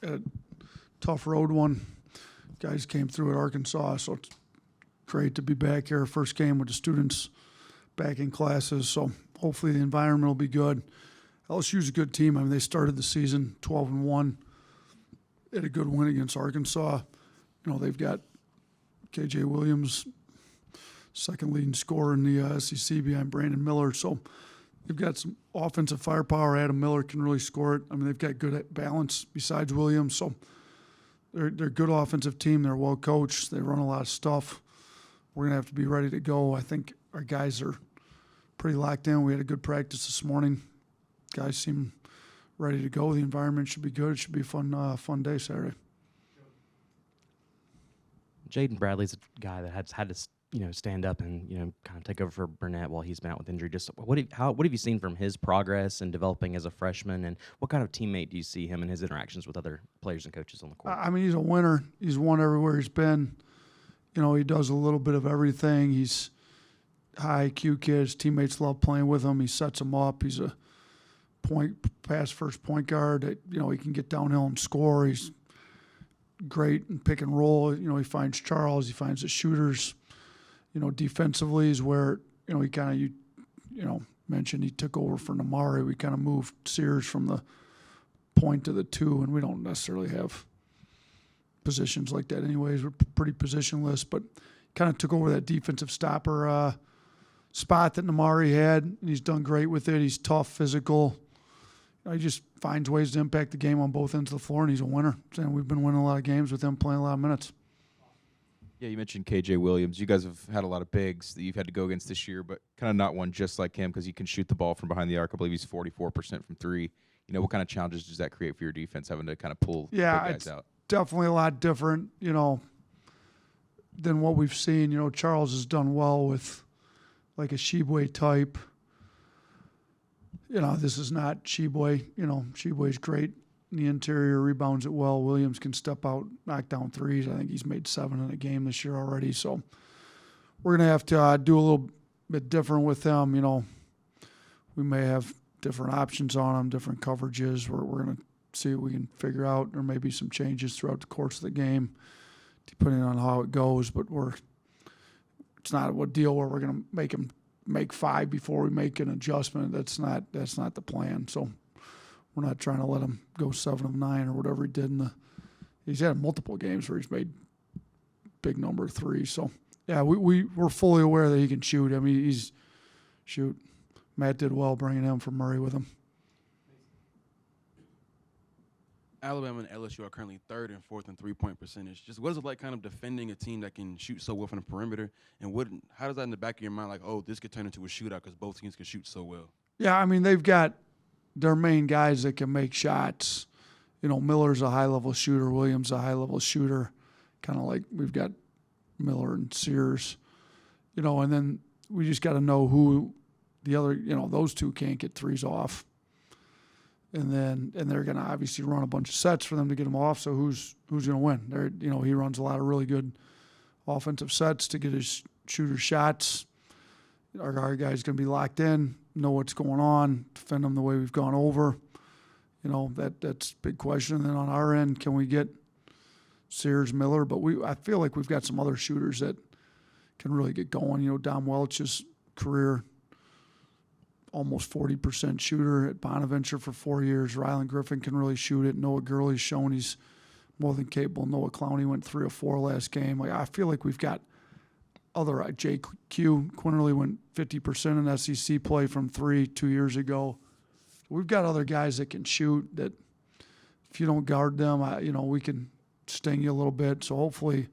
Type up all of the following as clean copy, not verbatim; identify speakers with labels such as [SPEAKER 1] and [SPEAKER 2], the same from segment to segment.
[SPEAKER 1] a tough road one. Guys came through at Arkansas, so it's great to be back here. First game with the students back in classes, so hopefully the environment will be good. LSU's a good team. I mean, they started the season 12-1. Had a good win against Arkansas. You know, they've got KJ Williams, second leading scorer in the SEC behind Brandon Miller. So they've got some offensive firepower. Adam Miller can really score it. I mean, they've got good balance besides Williams. So they're a good offensive team. They're well coached. They run a lot of stuff. We're going to have to be ready to go. I think our guys are pretty locked in. We had a good practice this morning. Guys seem ready to go. The environment should be good. It should be a fun day Saturday.
[SPEAKER 2] Jaden Bradley's a guy that has had to stand up and kind of take over for Burnett while he's been out with injury. Just what have you seen from his progress and developing as a freshman, and what kind of teammate do you see him in his interactions with other players and coaches on the court?
[SPEAKER 1] I mean, he's a winner. He's won everywhere he's been. You know, he does a little bit of everything. He's high IQ kid. His teammates love playing with him. He sets them up. He's a first point guard. That, he can get downhill and score. He's great in pick and roll. He finds Charles. He finds the shooters. Defensively is where, he kind of, mentioned he took over for Namari. We kind of moved Sears from the point to the two, and we don't necessarily have positions like that anyways. We're pretty positionless, but kind of took over that defensive stopper spot that Namari had, and he's done great with it. He's tough, physical. He just finds ways to impact the game on both ends of the floor, and he's a winner. And we've been winning a lot of games with him playing a lot of minutes.
[SPEAKER 3] Yeah, you mentioned KJ Williams. You guys have had a lot of bigs that you've had to go against this year, but kind of not one just like him because he can shoot the ball from behind the arc. I believe he's 44% from three. What kind of challenges does that create for your defense, having to kind of pull big guys out?
[SPEAKER 1] Definitely a lot different, than what we've seen. Charles has done well with like a Sheboy type. This is not Sheboy. Sheboy's great in the interior, rebounds it well. Williams can step out, knock down threes. I think he's made 7 in a game this year already. So we're going to have to do a little bit different with him. We may have different options on him, different coverages. We're going to see what we can figure out. There may be some changes throughout the course of the game, depending on how it goes. But it's not a deal where we're going to make him make 5 before we make an adjustment. That's not the plan. So we're not trying to let him go 7 of 9 or whatever he did he's had multiple games where he's made big number of threes. So yeah, we're fully aware that he can shoot. I mean, Matt did well bringing him from Murray with him.
[SPEAKER 4] Alabama and LSU are currently 3rd and 4th in three-point percentage. Just what is it like kind of defending a team that can shoot so well from the perimeter? And how does that in the back of your mind, like, oh, this could turn into a shootout because both teams can shoot so well?
[SPEAKER 1] Yeah, I mean, they've got their main guys that can make shots. Miller's a high-level shooter. Williams a high-level shooter, kind of like we've got Miller and Sears. And then we just got to know who the other, those two can't get threes off. And they're going to obviously run a bunch of sets for them to get them off. So who's going to win? He runs a lot of really good offensive sets to get his shooter shots. Our guy's going to be locked in, know what's going on, defend them the way we've gone over. That's a big question. And then on our end, can we get Sears, Miller? But I feel like we've got some other shooters that can really get going. Dom Welch's career, almost 40% shooter at Bonaventure for 4 years. Rylan Griffin can really shoot it. Noah Gurley's shown he's more than capable. Noah Clowney went 3 of 4 last game. I feel like we've got other JQ. Quinterly went 50% in SEC play from 3 2 years ago. We've got other guys that can shoot that if you don't guard them, we can sting you a little bit. So hopefully,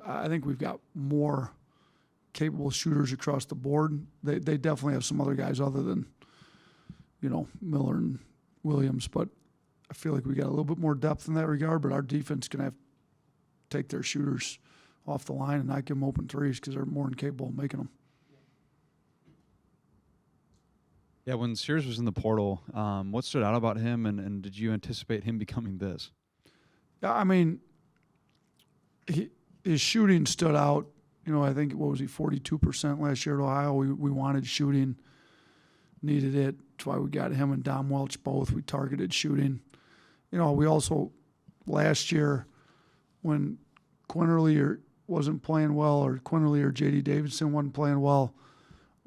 [SPEAKER 1] I think we've got more capable shooters across the board. They definitely have some other guys other than, Miller and Williams. But I feel like we got a little bit more depth in that regard. But our defense can have to take their shooters off the line and not give them open threes because they're more than capable of making them.
[SPEAKER 5] Yeah, when Sears was in the portal, what stood out about him, and did you anticipate him becoming this?
[SPEAKER 1] Yeah, I mean, his shooting stood out. I think, 42% last year at Ohio. We wanted shooting, needed it. That's why we got him and Dom Welch both. We targeted shooting. We also last year when Quinterly wasn't playing well, or Quinterly or J.D. Davidson wasn't playing well,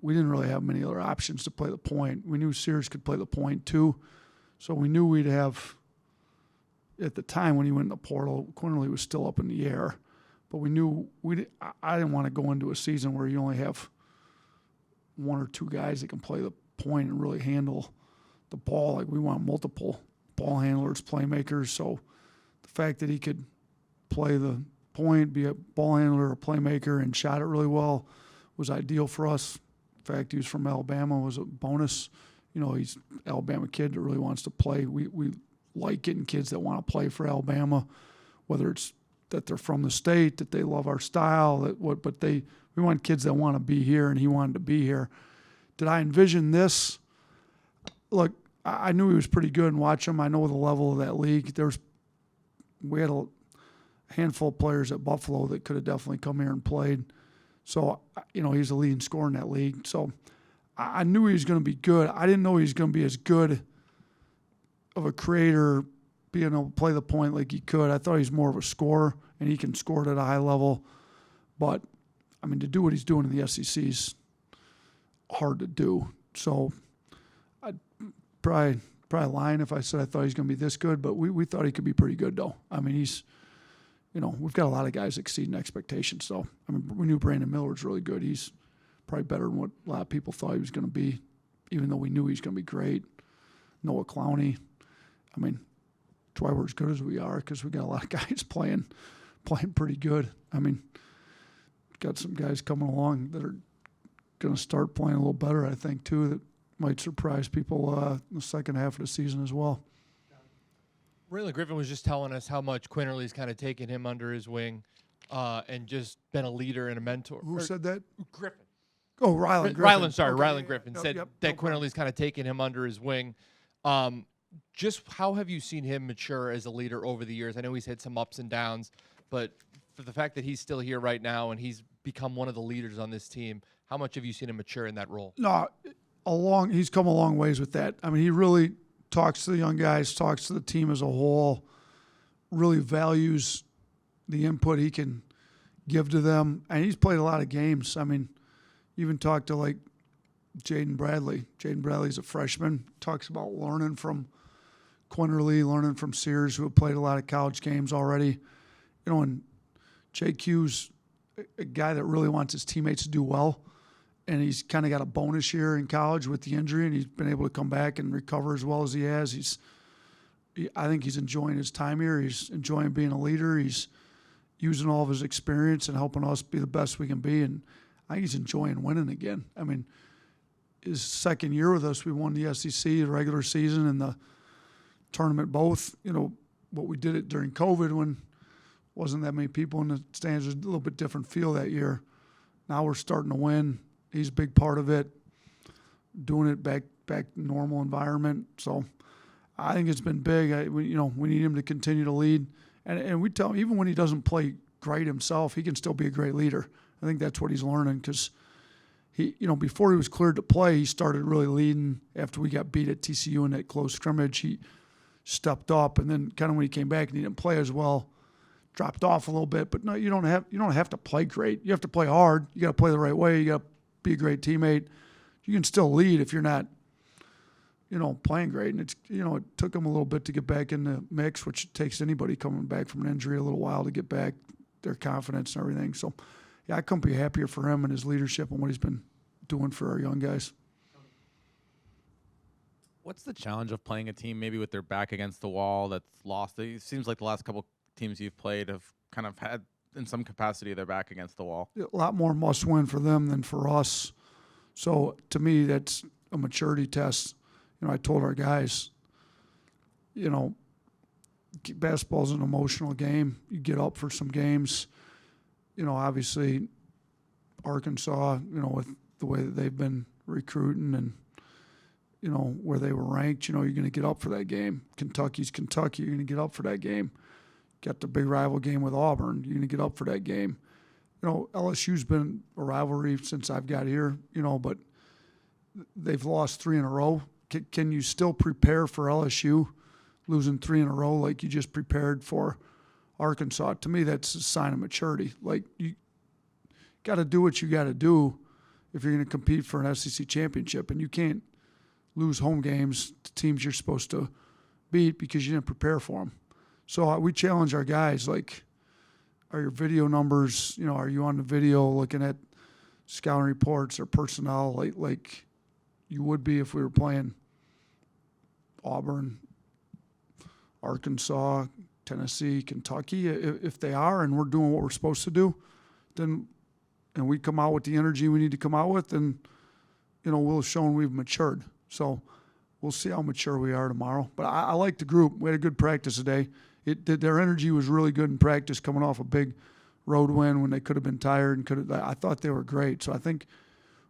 [SPEAKER 1] we didn't really have many other options to play the point. We knew Sears could play the point too, so we knew we'd have, at the time when he went in the portal, Quinterly was still up in the air, but we knew I didn't want to go into a season where you only have one or two guys that can play the point and really handle the ball. Like, we want multiple ball handlers, playmakers. So the fact that he could play the point, be a ball handler or a playmaker, and shot it really well was ideal for us. In fact, he was from Alabama, was a bonus. He's an Alabama kid that really wants to play. We like getting kids that want to play for Alabama, whether it's that they're from the state, that they love our style, we want kids that want to be here, and he wanted to be here. Did I envision this? Look, I knew he was pretty good and watch him. I know the level of that league. We had a handful of players at Buffalo that could have definitely come here and played. So, he's a leading scorer in that league. So I knew he was going to be good. I didn't know he was going to be as good of a creator, being able to play the point like he could. I thought he's more of a scorer, and he can score it at a high level. But, to do what he's doing in the SEC is hard to do. So I'd probably lying if I said I thought he was going to be this good, but we thought he could be pretty good, though. He's, we've got a lot of guys exceeding expectations. So, we knew Brandon Miller was really good. He's probably better than what a lot of people thought he was going to be, even though we knew he was going to be great. Noah Clowney. That's why we're as good as we are, because we got a lot of guys playing pretty good. Got some guys coming along that are going to start playing a little better, I think, too, that might surprise people in the second half of the season as well.
[SPEAKER 6] Raylan Griffin was just telling us how much Quinterly's kind of taken him under his wing and just been a leader and a mentor.
[SPEAKER 1] Who said that?
[SPEAKER 6] Griffin.
[SPEAKER 1] Oh, Rylan Griffin.
[SPEAKER 6] Rylan Griffin said
[SPEAKER 1] Yep,
[SPEAKER 6] that Quinterly's kind of taken him under his wing. Just how have you seen him mature as a leader over the years? I know he's had some ups and downs, but for the fact that he's still here right now and he's become one of the leaders on this team, how much have you seen him mature in that role?
[SPEAKER 1] No, he's come a long ways with that. He really talks to the young guys, talks to the team as a whole, really values the input he can give to them. And he's played a lot of games. Even talked to like Jaden Bradley. Jaden Bradley's a freshman, talks about learning from Quinterly, learning from Sears, who have played a lot of college games already. And JQ's a guy that really wants his teammates to do well. And he's kind of got a bonus year in college with the injury, and he's been able to come back and recover as well as he has. I think he's enjoying his time here. He's enjoying being a leader. He's using all of his experience and helping us be the best we can be. And I think he's enjoying winning again. His second year with us, we won the SEC, the regular season, and the tournament both. What we did it during COVID when wasn't that many people in the stands. It was a little bit different feel that year. Now we're starting to win. He's a big part of it, doing it back normal environment. So I think it's been big. We need him to continue to lead. And we tell him, even when he doesn't play great himself, he can still be a great leader. I think that's what he's learning, because he, before he was cleared to play, he started really leading. After we got beat at TCU in that close scrimmage, he stepped up, and then kind of when he came back and he didn't play as well, dropped off a little bit. But no, you don't have to play great. You have to play hard. You got to play the right way. You got to be a great teammate. You can still lead if you're not, playing great. And it's, it took him a little bit to get back in the mix, which it takes anybody coming back from an injury a little while to get back their confidence and everything. So, yeah, I couldn't be happier for him and his leadership and what he's been doing for our young guys.
[SPEAKER 7] What's the challenge of playing a team maybe with their back against the wall that's lost? It seems like the last couple teams you've played have kind of had, in some capacity, their back against the wall.
[SPEAKER 1] A lot more must-win for them than for us. So, to me, that's a maturity test. I told our guys, basketball's an emotional game. You get up for some games. Obviously, Arkansas, with the way that they've been recruiting and, where they were ranked, you're going to get up for that game. Kentucky's Kentucky. You're going to get up for that game. Got the big rival game with Auburn. You're going to get up for that game. LSU's been a rivalry since I've got here, but they've lost 3 in a row. Can you still prepare for LSU losing 3 in a row like you just prepared for Arkansas. To me, that's a sign of maturity. Like, you got to do what you got to do if you're going to compete for an SEC championship, and you can't lose home games to teams you're supposed to beat because you didn't prepare for them. So we challenge our guys, like, are your video numbers, are you on the video looking at scouting reports or personnel like you would be if we were playing Auburn, Arkansas, Tennessee, Kentucky? If they are and we're doing what we're supposed to do, then and we come out with the energy we need to come out with, then we'll have shown we've matured. So we'll see how mature we are tomorrow. But I like the group. We had a good practice today. Their energy was really good in practice, coming off a big road win when they could have been tired and I thought they were great. So I think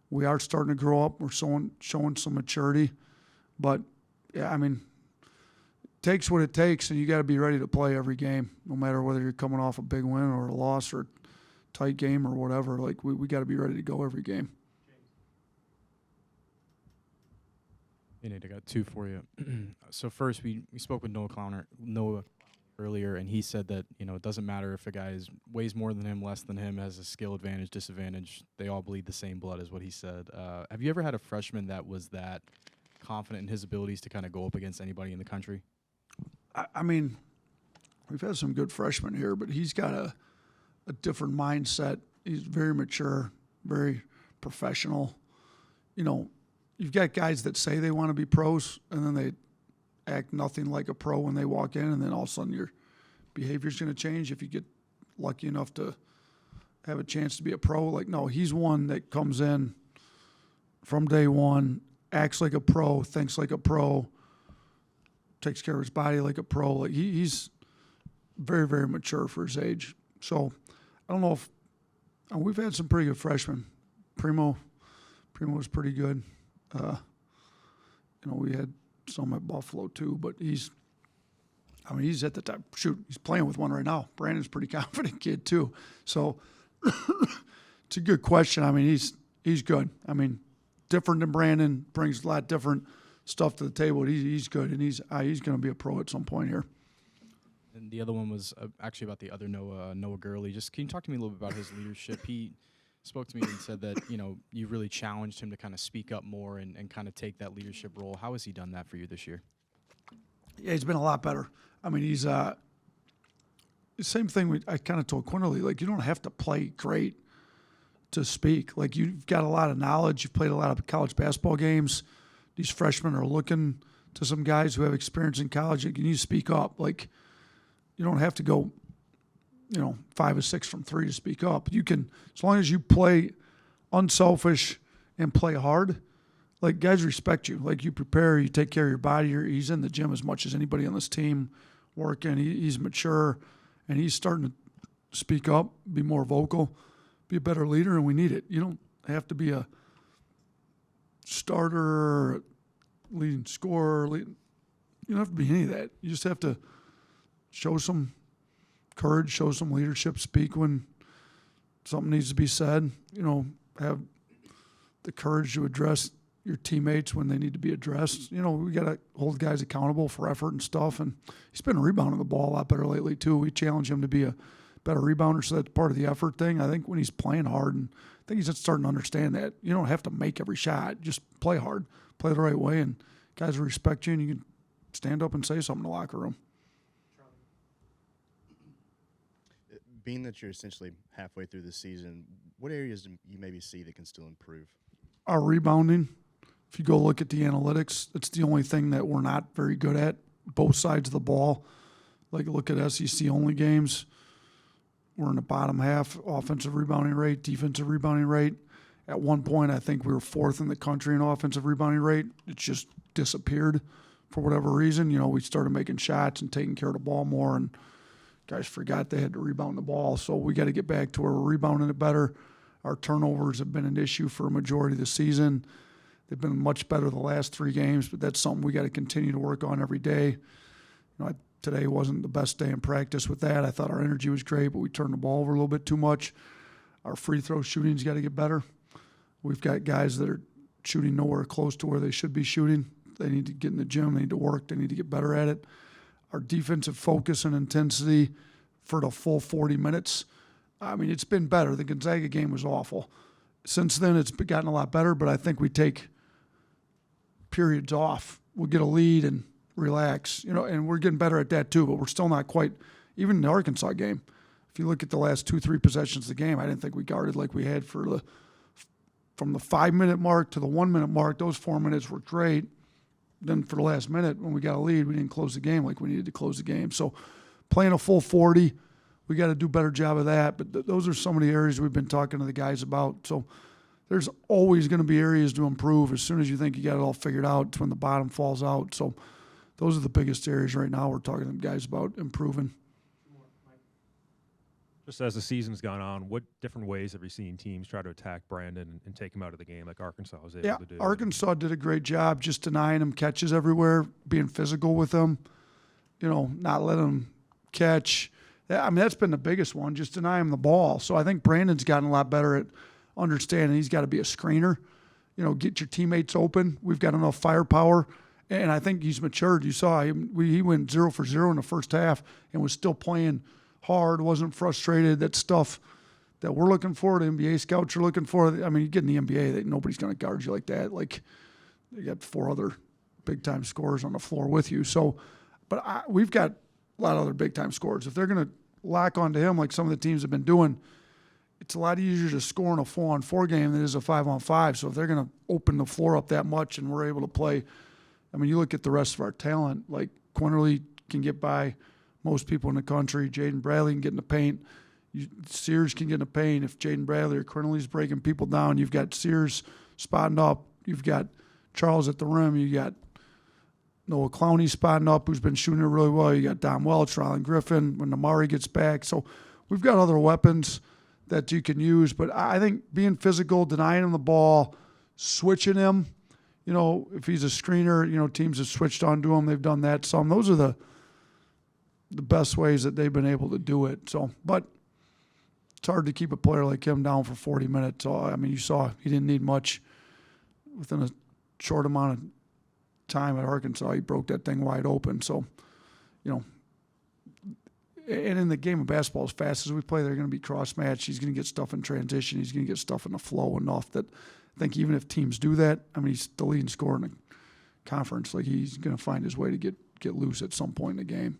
[SPEAKER 1] we are starting to grow up. We're showing some maturity. But yeah, it takes what it takes, and you got to be ready to play every game, no matter whether you're coming off a big win or a loss or a tight game or whatever. Like, we got to be ready to go every game.
[SPEAKER 8] Hey, Nate, I got 2 for you. So first, we spoke with Noah earlier, and he said that it doesn't matter if a guy weighs more than him, less than him, has a skill advantage, disadvantage. They all bleed the same blood, is what he said. Have you ever had a freshman that was that confident in his abilities to kind of go up against anybody in the country?
[SPEAKER 1] We've had some good freshmen here, but he's got a different mindset. He's very mature, very professional. You've got guys that say they want to be pros, and then they act nothing like a pro when they walk in, and then all of a sudden your behavior's going to change if you get lucky enough to have a chance to be a pro. Like, no, he's one that comes in from day one, acts like a pro, thinks like a pro, takes care of his body like a pro. Like, he's very, very mature for his age. So I don't know if we've had some pretty good freshmen. Primo was pretty good. We had some at Buffalo too, but he's at the top. Shoot, he's playing with one right now. Brandon's a pretty confident kid too. So it's a good question. He's good. Different than Brandon, brings a lot different stuff to the table. He's good, and he's going to be a pro at some point here.
[SPEAKER 8] And the other one was actually about the other Noah Gurley. Just can you talk to me a little bit about his leadership? He spoke to me and said that you really challenged him to kind of speak up more and kind of take that leadership role. How has he done that for you this year?
[SPEAKER 1] Yeah, he's been a lot better. He's the same thing I kind of told Quinterly. Like, you don't have to play great to speak. Like, you've got a lot of knowledge. You've played a lot of college basketball games. These freshmen are looking to some guys who have experience in college. You need to speak up. Like, you don't have to go 5 or 6 from 3 to speak up. You can, as long as you play unselfish and play hard, like, guys respect you. Like, you prepare, you take care of your body. He's in the gym as much as anybody on this team working. He's mature, and he's starting to speak up, be more vocal, be a better leader, and we need it. You don't have to be a starter, leading scorer. You don't have to be any of that. You just have to show some courage, show some leadership, speak when something needs to be said, have the courage to address your teammates when they need to be addressed. We got to hold guys accountable for effort and stuff, and he's been rebounding the ball a lot better lately too. We challenge him to be a better rebounder, so that's part of the effort thing. I think when he's playing hard, and I think he's just starting to understand that you don't have to make every shot, just play hard, play the right way, and guys will respect you, and you can stand up and say something in the locker room.
[SPEAKER 9] Being that you're essentially halfway through the season, what areas do you maybe see that can still improve?
[SPEAKER 1] Our rebounding, if you go look at the analytics, it's the only thing that we're not very good at, both sides of the ball. Like, look at SEC-only games. We're in the bottom half, offensive rebounding rate, defensive rebounding rate. At one point, I think we were 4th in the country in offensive rebounding rate. It just disappeared for whatever reason. We started making shots and taking care of the ball more, and guys forgot they had to rebound the ball. So we got to get back to where we're rebounding it better. Our turnovers have been an issue for a majority of the season. They've been much better the last 3 games, but that's something we got to continue to work on every day. Today wasn't the best day in practice with that. I thought our energy was great, but we turned the ball over a little bit too much. Our free throw shooting's got to get better. We've got guys that are shooting nowhere close to where they should be shooting. They need to get in the gym. They need to work. They need to get better at it. our defensive focus and intensity for the full 40 minutes. I mean, it's been better. The Gonzaga game was awful. Since then, it's gotten a lot better, but I think we take periods off. We'll get a lead and relax, and we're getting better at that too, but we're still not quite, even in the Arkansas game. If you look at the last 2-3 possessions of the game, I didn't think we guarded like we had from the 5-minute mark to the 1-minute mark. Those 4 minutes were great. Then for the last minute, when we got a lead, we didn't close the game like we needed to close the game. So playing a full 40, we got to do a better job of that. But those are some of the areas we've been talking to the guys about. So there's always going to be areas to improve. As soon as you think you got it all figured out, it's when the bottom falls out. So those are the biggest areas right now we're talking to the guys about improving.
[SPEAKER 10] Just as the season's gone on, what different ways have you seen teams try to attack Brandon and take him out of the game like Arkansas was able to do?
[SPEAKER 1] Arkansas did a great job just denying him catches everywhere, being physical with him, not letting him catch. I mean, that's been the biggest one, just deny him the ball. So I think Brandon's gotten a lot better at understanding he's got to be a screener, get your teammates open. We've got enough firepower, and I think he's matured. You saw him, he went 0 for 0 in the first half and was still playing hard, wasn't frustrated. That stuff that we're looking for, the NBA scouts are looking for. I mean, you get in the NBA, nobody's going to guard you like that. Like, you got 4 other big-time scorers on the floor with you. So, but we've got a lot of other big-time scorers. If they're going to lock onto him like some of the teams have been doing, it's a lot easier to score in a 4-on-4 game than it is a 5-on-5. So if they're going to open the floor up that much and we're able to play, I mean, you look at the rest of our talent, like Quinterly can get by most people in the country. Jaden Bradley can get in the paint. Sears can get in the paint. If Jaden Bradley or Quinterly's breaking people down, you've got Sears spotting up. You've got Charles at the rim. You got Noah Clowney spotting up, who's been shooting it really well. You got Dom Welch, Rylan Griffin when Namari gets back. So we've got other weapons that you can use. But I think being physical, denying him the ball, switching him, if he's a screener, teams have switched onto him. They've done that some. Those are the best ways that they've been able to do it. So, but it's hard to keep a player like him down for 40 minutes. So, I mean, you saw he didn't need much within a short amount of time at Arkansas. He broke that thing wide open. So, and in the game of basketball, as fast as we play, they're going to be cross-matched. He's going to get stuff in transition. He's going to get stuff in the flow enough that I think even if teams do that, I mean, he's the leading scorer in the conference. Like, he's going to find his way to get loose at some point in the game.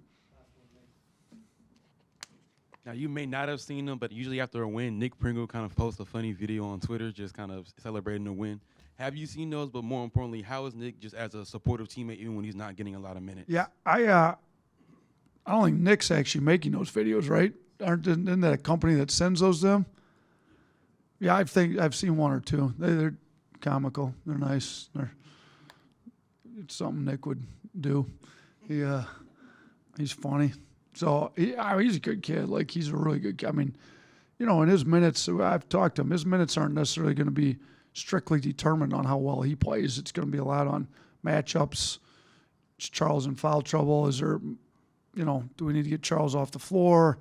[SPEAKER 4] Now, you may not have seen them, but usually after a win, Nick Pringle kind of posts a funny video on Twitter just kind of celebrating the win. Have you seen those? But more importantly, how is Nick just as a supportive teammate even when he's not getting a lot of minutes?
[SPEAKER 1] Yeah, I don't think Nick's actually making those videos, right? Isn't that a company that sends those to him? Yeah, I've seen 1 or 2. They're comical. They're nice. It's something Nick would do. He's funny. So he's a good kid. Like, he's a really good kid. I mean, in his minutes, I've talked to him. His minutes aren't necessarily going to be strictly determined on how well he plays. It's going to be a lot on matchups. Is Charles in foul trouble? Is there, do we need to get Charles off the floor?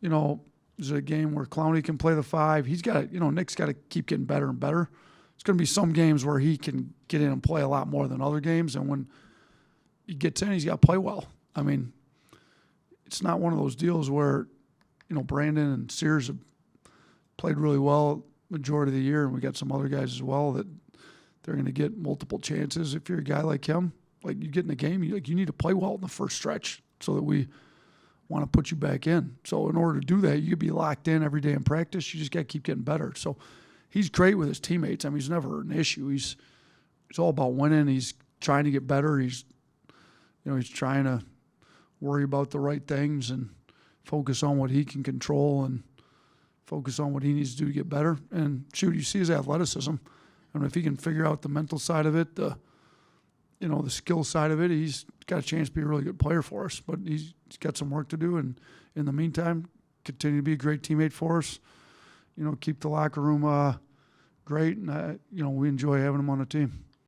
[SPEAKER 1] Is it a game where Clowney can play the 5? He's got to, Nick's got to keep getting better and better. It's going to be some games where he can get in and play a lot more than other games. And when he gets in, he's got to play well. I mean, it's not one of those deals where, Brandon and Sears have played really well majority of the year, and we got some other guys as well that they're going to get multiple chances. If you're a guy like him, like, you get in the game, you need to play well in the first stretch so that we want to put you back in. So in order to do that, you could be locked in every day in practice. You just got to keep getting better. So he's great with his teammates. I mean, he's never an issue. He's all about winning. He's trying to get better. He's trying to worry about the right things and focus on what he can control and focus on what he needs to do to get better. And shoot, you see his athleticism. I mean, if he can figure out the mental side of it, the skill side of it, he's got a chance to be a really good player for us. But he's got some work to do. And in the meantime, continue to be a great teammate for us. Keep the locker room great. And, we enjoy having him on the team.